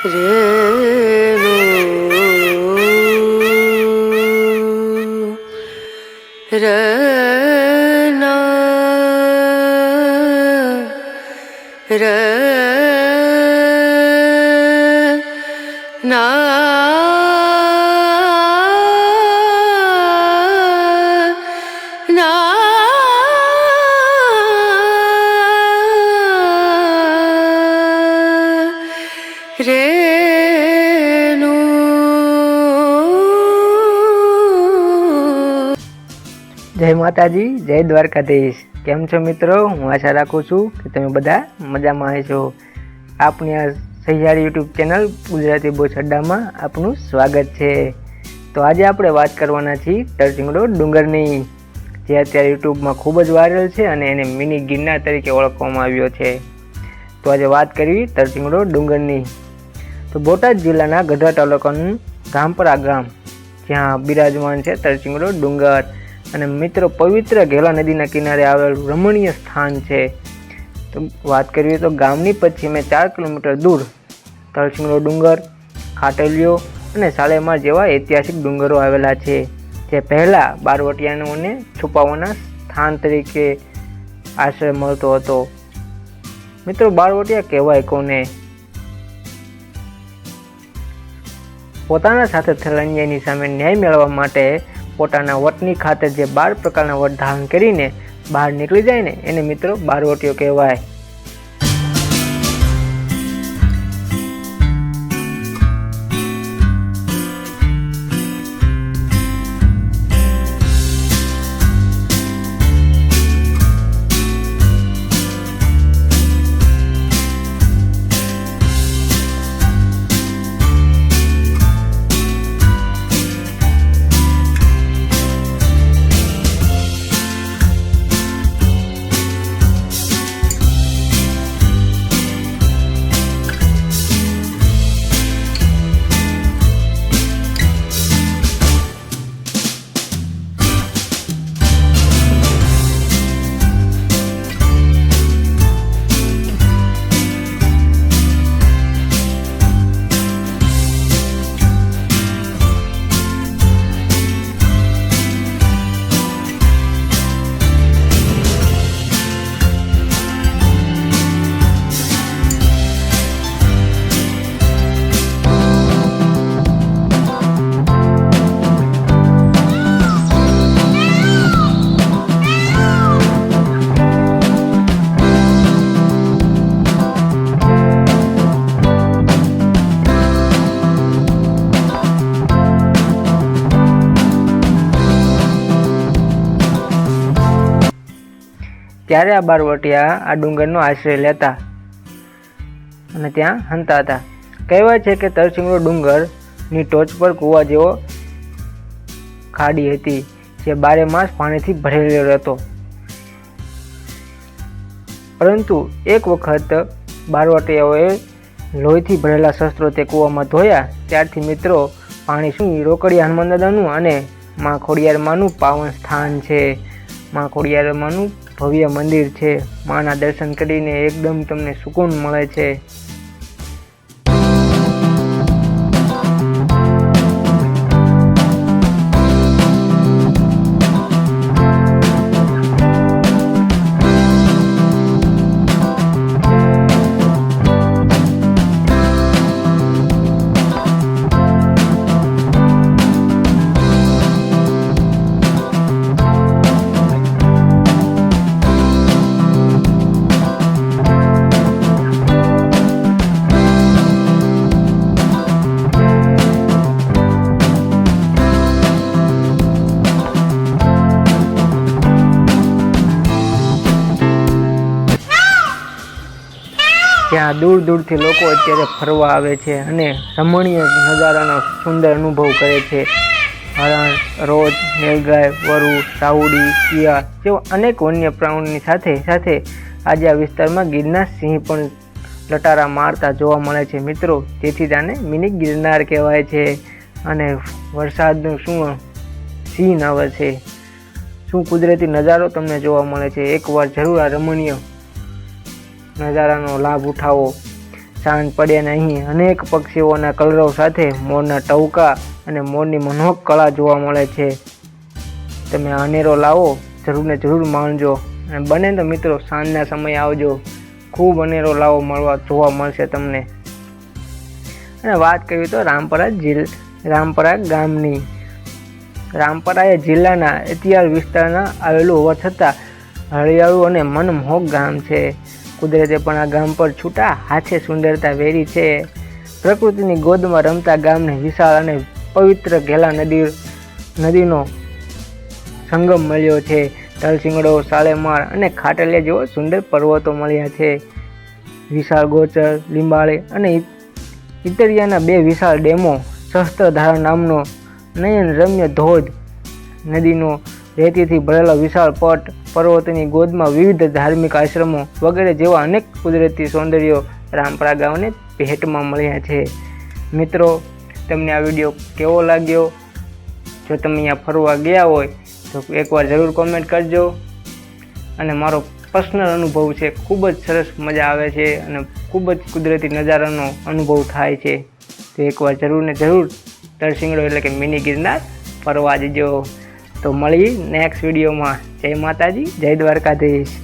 જય માતાજી, જય દ્વારકાધીશ। કેમ છો મિત્રો? હું આશા રાખું છું કે તમે બધા મજામાં હશો। આપની આ સહિયારી યુટ્યુબ ચેનલ ગુજરાતી બોસ અડ્ડામાં આપનું સ્વાગત છે। તો આજે આપણે વાત કરવાના છીએ તરચીંગડો ડુંગરની, જે અત્યારે યુટ્યુબમાં ખૂબ જ વાયરલ છે અને એને મિની ગિરનાર તરીકે ઓળખવામાં આવ્યો છે। તો આજે વાત કરવી તરચીંગડો ડુંગરની। તો બોટાદ જિલ્લાના ગઢડા તાલુકાનું ગામપરા ગામ, જ્યાં બિરાજમાન છે તરચીંગડો ડુંગર। અને મિત્રો પવિત્ર ઘેલા નદીના કિનારે આવેલું રમણીય સ્થાન છે। તો વાત કરીએ તો ગામની પશ્ચિમે 4 કિલોમીટર દૂર તરચીંગડો ડુંગર, ખાટલીઓ અને સાલેમાર જેવા ઐતિહાસિક ડુંગરો આવેલા છે, જે પહેલાં બારવટિયાઓને છુપાવવાના સ્થાન તરીકે આશ્રય મળતો હતો। મિત્રો બારવટિયા કહેવાય કોને? પોતાના સાથે થયેલા અન્યાયની સામે ન્યાય મેળવવા માટે પોતાના વટની ખાતર જે 12 પ્રકારના વટ ધારણ કરીને બહાર નીકળી જાય ને એને મિત્રો બારવટીયો કહેવાય। ત્યારે આ બારવટિયા આ ડુંગરનો આશ્રય લેતા અને ત્યાં હંતા હતા। કહેવાય છે કે તરચીંગડો ડુંગરની ટોચ પર કૂવા જેવો ખાડી હતી, જે 12 માસ પાણીથી ભરેલો હતો। પરંતુ એક વખત બારવટિયાઓએ લોહીથી ભરેલા શસ્ત્રો તે કૂવામાં ધોયા, ત્યારથી મિત્રો પાણી રોકડિયા હનુમાન દાદાનું અને મા ખોડિયારમાંનું પાવન સ્થાન છે। મા ખોડિયારમાંનું ભવ્ય મંદિર છે। માના દર્શન કરીને એકદમ તમને સુકૂન મળે છે। જ્યાં દૂર દૂરથી લોકો અત્યારે ફરવા આવે છે અને રમણીય નજારાનો સુંદર અનુભવ કરે છે। હરણ, રોજ, નીલગાય, વરુ, સાઉડી, શિયાળ જેવા અનેક વન્ય પ્રાણીઓની સાથે સાથે આજે આ વિસ્તારમાં ગિરનાર સિંહ પણ લટારા મારતા જોવા મળે છે મિત્રો। તેથી તેને મિની ગિરનાર કહેવાય છે। અને વરસાદનું શું સીન આવે છે, શું કુદરતી નજારો તમને જોવા મળે છે। એકવાર જરૂર આ રમણીય નજારાનો લાભ ઉઠાવો। સાંજ પડ્યાને અહીં અનેક પક્ષીઓના કલરવ સાથે મોરના ટહુકા અને મોરની મનોહક કળા જોવા મળે છે. તમે અનેરો લાવો જરૂર ને જરૂર માણજો અને બને તો મિત્રો સાંજના સમયે આવજો. ખૂબ અનેરો લાવો જોવા મળશે તમને. અને વાત કરીએ તો રામપરા ગામની. રામપરા એ જિલ્લાના ઇતિહાસ વિસ્તારના આવેલું હોવા છતાં હરિયાળું અને મનમોહક ગામ છે. કુદરતે પણ આ ગામ પર છૂટા હાથે સુંદરતા વેરી છે. પ્રકૃતિની ગોદમાં રમતા ગામને વિશાળ અને પવિત્ર ઘેલા નદીનો સંગમ મળ્યો છે. તલસિંગડો, સાળેમાળ અને ખાટલિયા જેવો સુંદર પર્વતો મળ્યા છે. વિશાળ ગોચર, લીંબાળી અને ઇતરિયાના 2 વિશાળ ડેમો, સહસ્ત્રધારા નામનો નયનરમ્ય ધોધ, નદીનો રેતીથી ભરેલો વિશાળ પટ, પર્વતોની ગોદમાં વિવિધ ધાર્મિક આશ્રમો વગેરે જેવા અનેક કુદરતી સૌંદર્યો રામપરા ગામને ભેટમાં મળ્યા છે. મિત્રો, તમને આ વિડીયો કેવો લાગ્યો? જો તમે અહીંયા ફરવા ગયા હોય તો એકવાર જરૂર કોમેન્ટ કરજો. અને મારો પર્સનલ અનુભવ છે, ખૂબ જ સરસ મજા આવે છે અને ખૂબ જ કુદરતી નજારાનો અનુભવ થાય છે. તો એકવાર જરૂર ને જરૂર તરસિંગડો એટલે કે મિની ગિરનાર ફરવા જજો. તો મળીએ નેક્સ્ટ વિડીયોમાં. જય માતાજી, જય દ્વારકાધીશ.